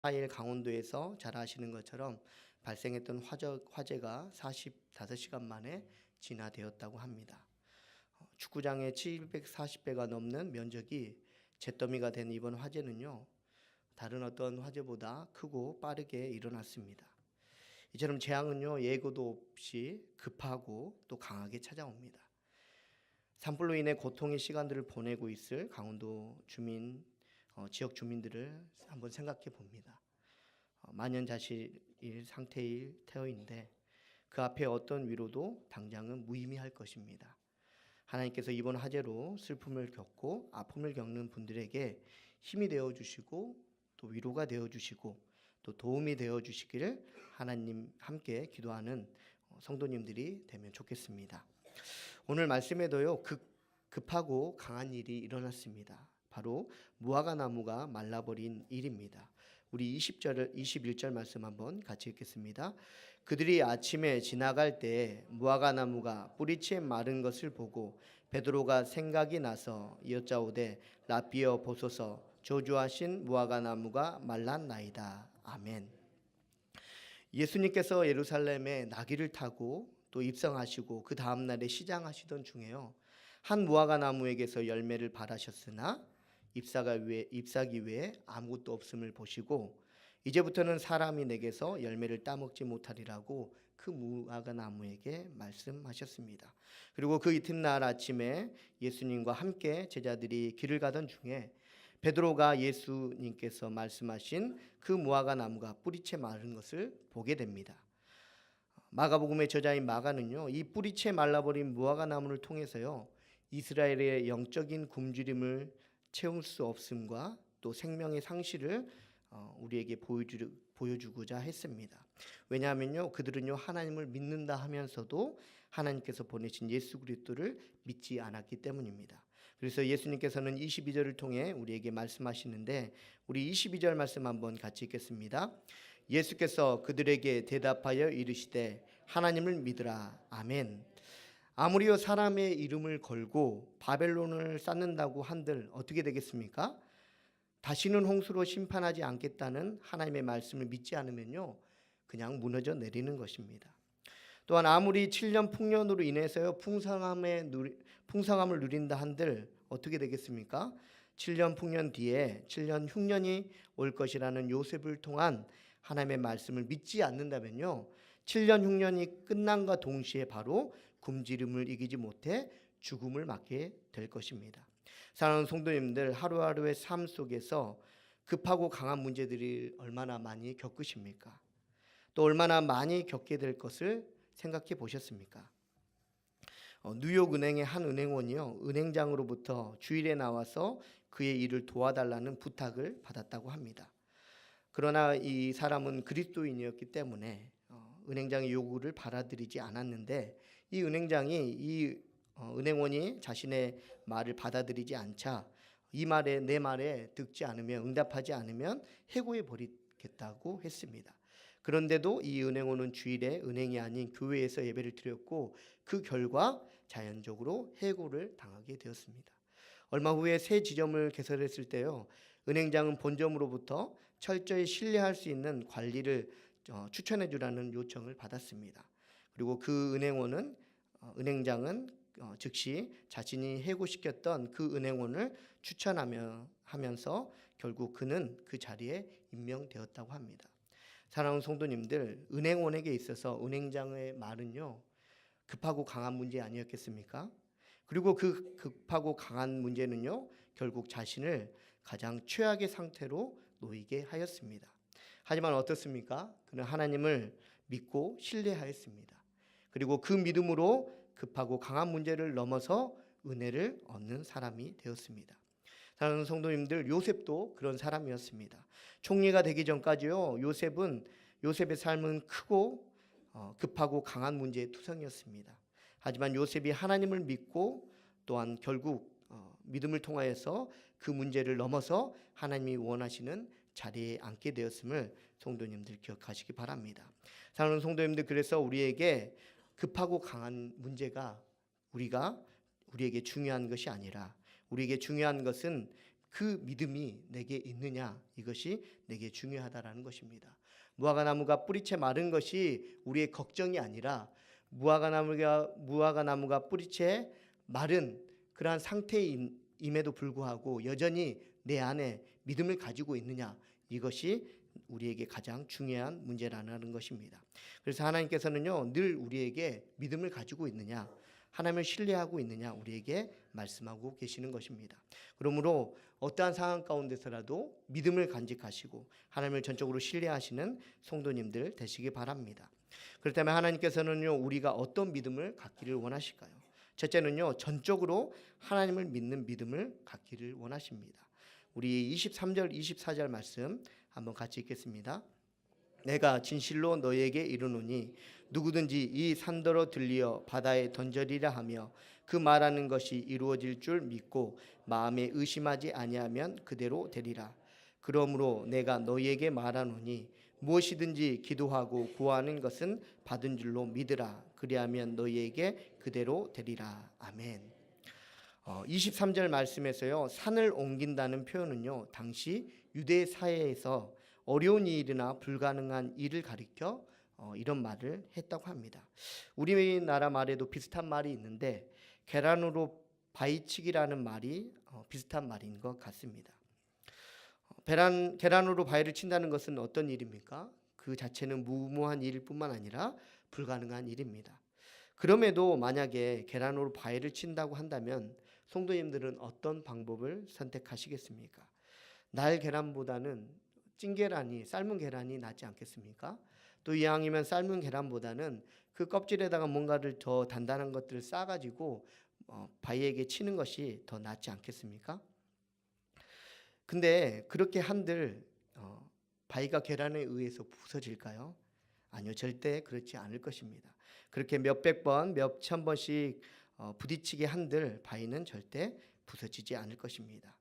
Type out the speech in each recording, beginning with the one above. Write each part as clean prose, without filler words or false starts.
4일 강원도에서 잘 아시는 것처럼 발생했던 화재가 45시간 만에 진화되었다고 합니다. 축구장의 740배가 넘는 면적이 잿더미가 된 이번 화재는요, 다른 어떤 화재보다 크고 빠르게 일어났습니다. 이처럼 재앙은요, 예고도 없이 급하고 또 강하게 찾아옵니다. 산불로 인해 고통의 시간들을 보내고 있을 강원도 지역 주민들을 한번 생각해 봅니다. 만연자실일 상태일 태어인데 그 앞에 어떤 위로도 당장은 무의미할 것입니다. 하나님께서 이번 화재로 슬픔을 겪고 아픔을 겪는 분들에게 힘이 되어 주시고 또 위로가 되어 주시고 또 도움이 되어 주시기를 하나님 함께 기도하는 성도님들이 되면 좋겠습니다. 오늘 말씀에도요, 급하고 강한 일이 일어났습니다. 바로 무화과 나무가 말라버린 일입니다. 우리 21절 말씀 한번 같이 읽겠습니다. 그들이 아침에 지나갈 때 무화과 나무가 뿌리채 마른 것을 보고 베드로가 생각이 나서 여짜오되 라삐어 보소서, 저주하신 무화과 나무가 말랐나이다. 아멘. 예수님께서 예루살렘에 나귀를 타고 또 입성하시고 그 다음 날에 시장하시던 중에요, 한 무화과 나무에게서 열매를 바라셨으나 잎사귀 외에 아무것도 없음을 보시고 이제부터는 사람이 내게서 열매를 따먹지 못하리라고 그 무화과 나무에게 말씀하셨습니다. 그리고 그 이튿날 아침에 예수님과 함께 제자들이 길을 가던 중에 베드로가 예수님께서 말씀하신 그 무화과 나무가 뿌리채 마른 것을 보게 됩니다. 마가복음의 저자인 마가는요, 이 뿌리채 말라버린 무화과 나무를 통해서요, 이스라엘의 영적인 굶주림을 채울 수 없음과 또 생명의 상실을 우리에게 보여주고자 했습니다. 왜냐하면요, 그들은요 하나님을 믿는다 하면서도 하나님께서 보내신 예수 그리스도를 믿지 않았기 때문입니다. 그래서 예수님께서는 22절을 통해 우리에게 말씀하시는데, 우리 22절 말씀 한번 같이 읽겠습니다. 예수께서 그들에게 대답하여 이르시되 하나님을 믿으라. 아멘. 아무리요 사람의 이름을 걸고 바벨론을 쌓는다고 한들 어떻게 되겠습니까? 다시는 홍수로 심판하지 않겠다는 하나님의 말씀을 믿지 않으면요, 그냥 무너져 내리는 것입니다. 또한 아무리 7년 풍년으로 인해서요 풍성함을 누린다 한들 어떻게 되겠습니까? 7년 풍년 뒤에 7년 흉년이 올 것이라는 요셉을 통한 하나님의 말씀을 믿지 않는다면요, 7년 흉년이 끝난과 동시에 바로 굶주림을 이기지 못해 죽음을 맞게 될 것입니다. 사랑하는 성도님들, 하루하루의 삶 속에서 급하고 강한 문제들이 얼마나 많이 겪으십니까? 또 얼마나 많이 겪게 될 것을 생각해 보셨습니까? 뉴욕 은행의 한 은행원이요, 은행장으로부터 주일에 나와서 그의 일을 도와달라는 부탁을 받았다고 합니다. 그러나 이 사람은 그리스도인이었기 때문에 은행장의 요구를 받아들이지 않았는데, 이 은행장이 은행원이 자신의 말을 받아들이지 않자 내 말에 듣지 않으면, 응답하지 않으면 해고해 버리겠다고 했습니다. 그런데도 이 은행원은 주일에 은행이 아닌 교회에서 예배를 드렸고 그 결과 자연적으로 해고를 당하게 되었습니다. 얼마 후에 새 지점을 개설했을 때요, 은행장은 본점으로부터 철저히 신뢰할 수 있는 관리를 추천해 주라는 요청을 받았습니다. 그리고 그 은행장은 즉시 자신이 해고시켰던 그 은행원을 추천하면서 결국 그는 그 자리에 임명되었다고 합니다. 사랑하는 성도님들, 은행원에게 있어서 은행장의 말은요, 급하고 강한 문제 아니었겠습니까? 그리고 그 급하고 강한 문제는요, 결국 자신을 가장 최악의 상태로 놓이게 하였습니다. 하지만 어떻습니까? 그는 하나님을 믿고 신뢰하였습니다. 그리고 그 믿음으로 급하고 강한 문제를 넘어서 은혜를 얻는 사람이 되었습니다. 사랑하는 성도님들, 요셉도 그런 사람이었습니다. 총리가 되기 전까지요, 요셉의 삶은 크고 급하고 강한 문제의 투성이었습니다. 하지만 요셉이 하나님을 믿고 또한 결국 믿음을 통하여서 그 문제를 넘어서 하나님이 원하시는 자리에 앉게 되었음을 성도님들 기억하시기 바랍니다. 사랑하는 성도님들, 그래서 우리에게 급하고 강한 문제가 우리에게 중요한 것이 아니라, 우리에게 중요한 것은 그 믿음이 내게 있느냐, 이것이 내게 중요하다라는 것입니다. 무화과 나무가 뿌리채 마른 것이 우리의 걱정이 아니라 무화과 나무가 뿌리채 마른 그러한 상태임에도 불구하고 여전히 내 안에 믿음을 가지고 있느냐, 이것이 우리에게 가장 중요한 문제라는 것입니다. 그래서 하나님께서는요, 늘 우리에게 믿음을 가지고 있느냐, 하나님을 신뢰하고 있느냐, 우리에게 말씀하고 계시는 것입니다. 그러므로 어떠한 상황 가운데서라도 믿음을 간직하시고 하나님을 전적으로 신뢰하시는 성도님들 되시기 바랍니다. 그렇다면 하나님께서는요, 우리가 어떤 믿음을 갖기를 원하실까요? 첫째는요, 전적으로 하나님을 믿는 믿음을 갖기를 원하십니다. 우리 23절 24절 말씀 한번 같이 읽겠습니다. 내가 진실로 너에게 이르노니 누구든지 이 산더러 들리어 바다에 던져리라 하며 그 말하는 것이 이루어질 줄 믿고 마음에 의심하지 아니하면 그대로 되리라. 그러므로 내가 너희에게 말하노니 무엇이든지 기도하고 구하는 것은 받은 줄로 믿으라. 그리하면 너희에게 그대로 되리라. 아멘. 23절 말씀에서요, 산을 옮긴다는 표현은요, 당시 유대 사회에서 어려운 일이나 불가능한 일을 가리켜 이런 말을 했다고 합니다. 우리나라 말에도 비슷한 말이 있는데 계란으로 바위치기라는 말이 비슷한 말인 것 같습니다. 계란으로 바위를 친다는 것은 어떤 일입니까? 그 자체는 무모한 일일 뿐만 아니라 불가능한 일입니다. 그럼에도 만약에 계란으로 바위를 친다고 한다면 성도님들은 어떤 방법을 선택하시겠습니까? 날 계란보다는 찐 계란이, 삶은 계란이 낫지 않겠습니까? 또 이왕이면 삶은 계란보다는 그 껍질에다가 뭔가를 더 단단한 것들을 싸가지고 바위에게 치는 것이 더 낫지 않겠습니까? 근데 그렇게 한들 바위가 계란에 의해서 부서질까요? 아니요, 절대 그렇지 않을 것입니다. 그렇게 몇백 번, 몇천 번씩 부딪히게 한들 바위는 절대 부서지지 않을 것입니다.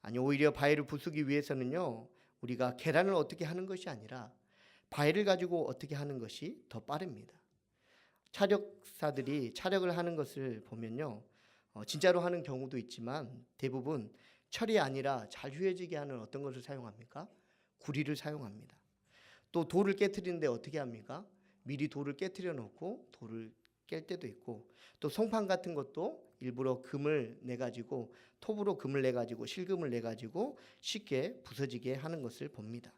아니, 오히려 바위를 부수기 위해서는요, 우리가 계란을 어떻게 하는 것이 아니라 바위를 가지고 어떻게 하는 것이 더 빠릅니다. 차력사들이 차력을 하는 것을 보면요, 진짜로 하는 경우도 있지만 대부분 철이 아니라 잘 휘어지게 하는 어떤 것을 사용합니까? 구리를 사용합니다. 또 돌을 깨트리는데 어떻게 합니까? 미리 돌을 깨트려 놓고 돌을 깰 때도 있고, 또 송판 같은 것도 일부러 금을 내가지고, 톱으로 금을 내가지고, 실금을 내가지고 쉽게 부서지게 하는 것을 봅니다.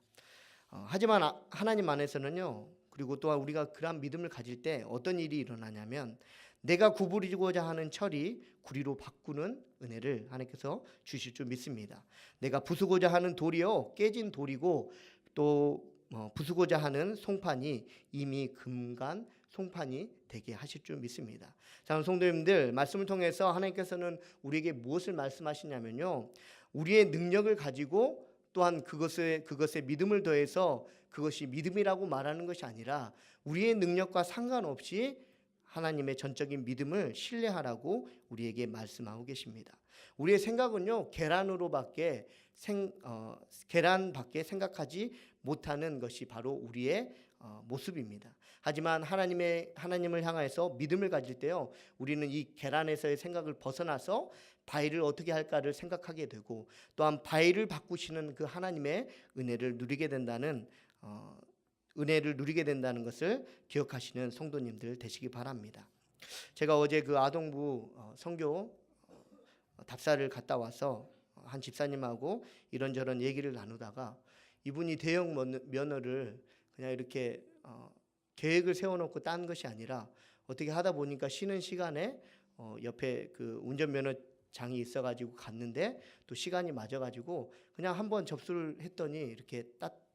하지만 하나님 안에서는요, 그리고 또한 우리가 그러한 믿음을 가질 때 어떤 일이 일어나냐면 내가 구부리고자 하는 철이 구리로 바꾸는 은혜를 하나님께서 주실 줄 믿습니다. 내가 부수고자 하는 돌이요, 깨진 돌이고, 또 부수고자 하는 송판이 이미 금간 송판이 되게 하실 줄 믿습니다. 자, 성도님들, 말씀을 통해서 하나님께서는 우리에게 무엇을 말씀하시냐면요, 우리의 능력을 가지고 또한 그것에 믿음을 더해서 그것이 믿음이라고 말하는 것이 아니라 우리의 능력과 상관없이 하나님의 전적인 믿음을 신뢰하라고 우리에게 말씀하고 계십니다. 우리의 생각은요, 계란밖에 생각하지 못하는 것이 바로 우리의 모습입니다. 하지만 하나님을 향해서 믿음을 가질 때요, 우리는 이 계란에서의 생각을 벗어나서 바위를 어떻게 할까를 생각하게 되고, 또한 바위를 바꾸시는 그 하나님의 은혜를 누리게 된다는 것을 기억하시는 성도님들 되시기 바랍니다. 제가 어제 그 아동부 선교 답사를 갔다 와서 한 집사님하고 이런저런 얘기를 나누다가 이분이 대형 면허를 그냥 이렇게 계획을 세워놓고 딴 것이 아니라 어떻게 하다 보니까 쉬는 시간에 옆에 그 운전면허장이 있어가지고 갔는데 또 시간이 맞아가지고 그냥 한번 접수를 했더니 이렇게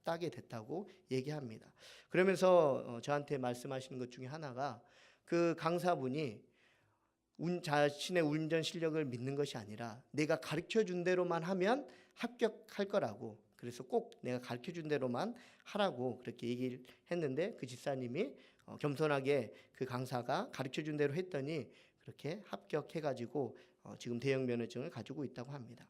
따게 됐다고 얘기합니다. 그러면서 저한테 말씀하시는 것 중에 하나가, 그 강사분이 자신의 운전 실력을 믿는 것이 아니라 내가 가르쳐준 대로만 하면 합격할 거라고, 그래서 꼭 내가 가르쳐준 대로만 하라고 그렇게 얘기를 했는데, 그 집사님이 겸손하게 그 강사가 가르쳐준 대로 했더니 그렇게 합격해가지고 지금 대형 면허증을 가지고 있다고 합니다.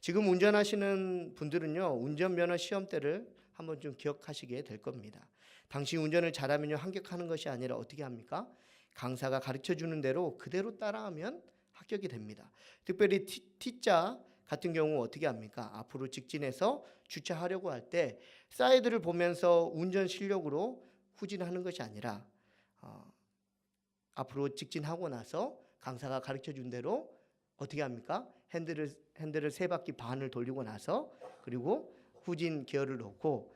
지금 운전하시는 분들은요, 운전면허 시험 때를 한번 좀 기억하시게 될 겁니다. 당시 운전을 잘하면요, 합격하는 것이 아니라 어떻게 합니까? 강사가 가르쳐주는 대로 그대로 따라하면 합격이 됩니다. 특별히 T자 같은 경우 어떻게 합니까? 앞으로 직진해서 주차하려고 할 때 사이드를 보면서 운전 실력으로 후진하는 것이 아니라 앞으로 직진하고 나서 강사가 가르쳐 준 대로 어떻게 합니까? 핸들을 세 바퀴 반을 돌리고 나서 그리고 후진 기어를 놓고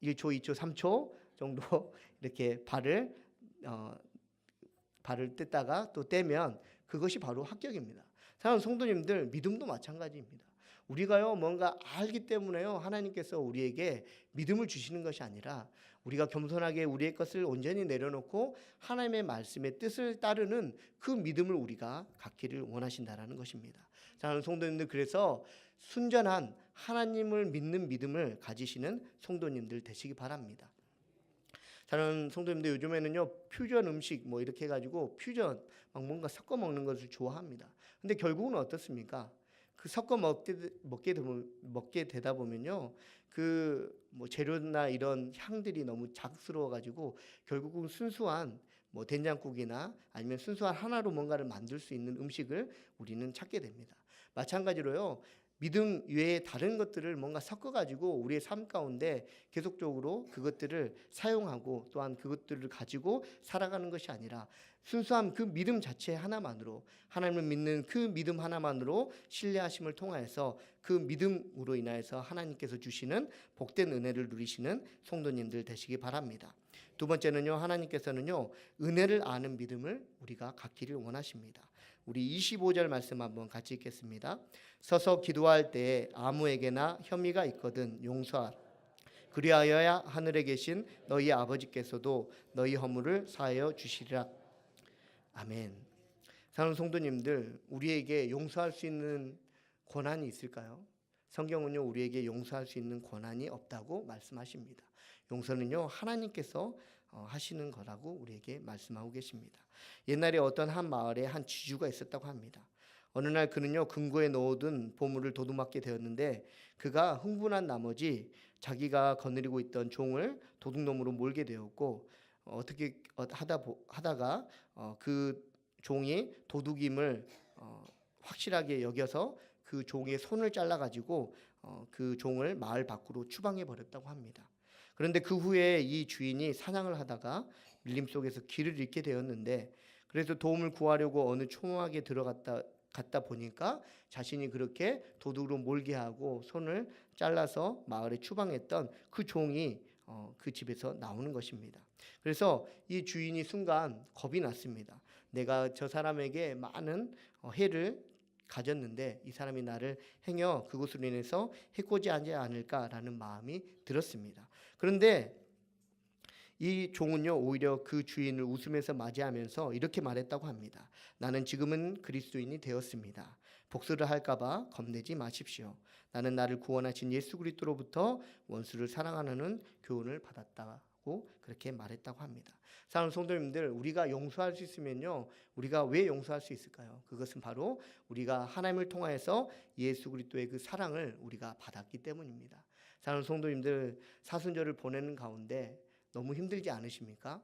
1초, 2초, 3초 정도 이렇게 발을 뗐다가 또 떼면 그것이 바로 합격입니다. 사랑하는 성도님들, 믿음도 마찬가지입니다. 우리가요 뭔가 알기 때문에요 하나님께서 우리에게 믿음을 주시는 것이 아니라 우리가 겸손하게 우리의 것을 온전히 내려놓고 하나님의 말씀의 뜻을 따르는 그 믿음을 우리가 갖기를 원하신다라는 것입니다. 사랑하는 성도님들, 그래서 순전한 하나님을 믿는 믿음을 가지시는 성도님들 되시기 바랍니다. 사랑하는 성도님들, 요즘에는요 퓨전 음식 뭐 이렇게 해가지고 퓨전 막 뭔가 섞어 먹는 것을 좋아합니다. 근데 결국은 어떻습니까? 그 섞어 먹게 되다 보면요 그 뭐 재료나 이런 향들이 너무 자극스러워 가지고 결국은 순수한 뭐 된장국이나 아니면 순수한 하나로 뭔가를 만들 수 있는 음식을 우리는 찾게 됩니다. 마찬가지로요 믿음 외에 다른 것들을 뭔가 섞어가지고 우리의 삶 가운데 계속적으로 그것들을 사용하고 또한 그것들을 가지고 살아가는 것이 아니라 순수한 그 믿음 자체 하나만으로, 하나님을 믿는 그 믿음 하나만으로 신뢰하심을 통하여서 그 믿음으로 인하여서 하나님께서 주시는 복된 은혜를 누리시는 성도님들 되시기 바랍니다. 두 번째는요, 하나님께서는요 은혜를 아는 믿음을 우리가 갖기를 원하십니다. 우리 25절 말씀 한번 같이 읽겠습니다. 서서 기도할 때에 아무에게나 혐의가 있거든 용서하라. 그리하여야 하늘에 계신 너희 아버지께서도 너희 허물을 사하여 주시리라. 아멘. 사랑하는 성도님들, 우리에게 용서할 수 있는 권한이 있을까요? 성경은요 우리에게 용서할 수 있는 권한이 없다고 말씀하십니다. 용서는요 하나님께서 하시는 거라고 우리에게 말씀하고 계십니다. 옛날에 어떤 한 마을에 한 지주가 있었다고 합니다. 어느 날 그는요 금고에 넣어둔 보물을 도둑맞게 되었는데 그가 흥분한 나머지 자기가 거느리고 있던 종을 도둑놈으로 몰게 되었고 어떻게 하다가 그 종이 도둑임을 확실하게 여겨서 그 종의 손을 잘라가지고 그 종을 마을 밖으로 추방해 버렸다고 합니다. 그런데 그 후에 이 주인이 사냥을 하다가 밀림 속에서 길을 잃게 되었는데 그래서 도움을 구하려고 어느 초막에 갔다 보니까 자신이 그렇게 도둑으로 몰게 하고 손을 잘라서 마을에 추방했던 그 종이 그 집에서 나오는 것입니다. 그래서 이 주인이 순간 겁이 났습니다. 내가 저 사람에게 많은 해를 가졌는데 이 사람이 나를 행여 그것으로 인해서 해코지 하지 않을까라는 마음이 들었습니다. 그런데 이 종은요 오히려 그 주인을 웃으면서 맞이하면서 이렇게 말했다고 합니다. 나는 지금은 그리스도인이 되었습니다. 복수를 할까봐 겁내지 마십시오. 나는 나를 구원하신 예수 그리스도로부터 원수를 사랑하는 교훈을 받았다고 그렇게 말했다고 합니다. 사랑하는 성도님들, 우리가 용서할 수 있으면요 우리가 왜 용서할 수 있을까요? 그것은 바로 우리가 하나님을 통하여서 예수 그리스도의 그 사랑을 우리가 받았기 때문입니다. 사랑하는 성도님들, 사순절을 보내는 가운데 너무 힘들지 않으십니까?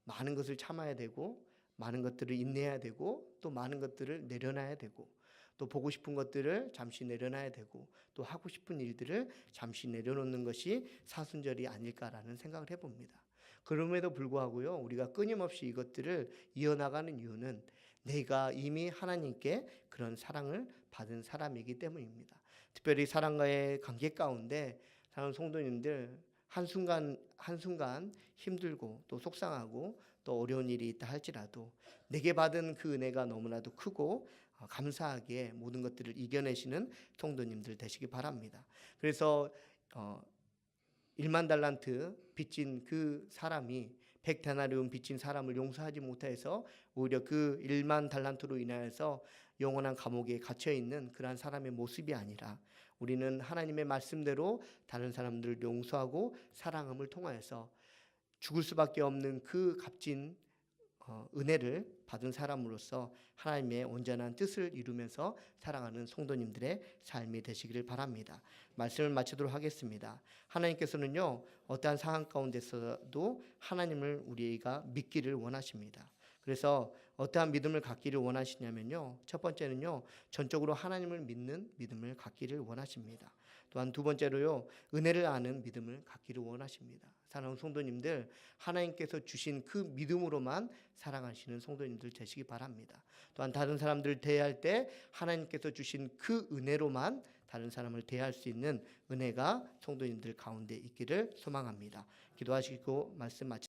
많은 것을 참아야 되고 많은 것들을 인내해야 되고 또 많은 것들을 내려놔야 되고 또 보고 싶은 것들을 잠시 내려놔야 되고 또 하고 싶은 일들을 잠시 내려놓는 것이 사순절이 아닐까라는 생각을 해봅니다. 그럼에도 불구하고요 우리가 끊임없이 이것들을 이어나가는 이유는 내가 이미 하나님께 그런 사랑을 받은 사람이기 때문입니다. 특별히 사랑과의 관계 가운데 사랑하는 성도님들, 한순간 힘들고 또 속상하고 또 어려운 일이 있다 할지라도 내게 받은 그 은혜가 너무나도 크고 감사하게 모든 것들을 이겨내시는 성도님들 되시기 바랍니다. 그래서 1만 달란트 빚진 그 사람이 100데나리온 빚진 사람을 용서하지 못해서 오히려 그 1만 달란트로 인하여서 영원한 감옥에 갇혀 있는 그러한 사람의 모습이 아니라 우리는 하나님의 말씀대로 다른 사람들을 용서하고 사랑함을 통하여서 죽을 수밖에 없는 그 값진 은혜를 받은 사람으로서 하나님의 온전한 뜻을 이루면서 살아가는 성도님들의 삶이 되시기를 바랍니다. 말씀을 마치도록 하겠습니다. 하나님께서는요 어떠한 상황 가운데서도 하나님을 우리가 믿기를 원하십니다. 그래서 어떠한 믿음을 갖기를 원하시냐면요. 첫 번째는요. 전적으로 하나님을 믿는 믿음을 갖기를 원하십니다. 또한 두 번째로요. 은혜를 아는 믿음을 갖기를 원하십니다. 사랑하는 성도님들, 하나님께서 주신 그 믿음으로만 살아가시는 성도님들 되시기 바랍니다. 또한 다른 사람들을 대할 때 하나님께서 주신 그 은혜로만 다른 사람을 대할 수 있는 은혜가 성도님들 가운데 있기를 소망합니다. 기도하시고 말씀 마치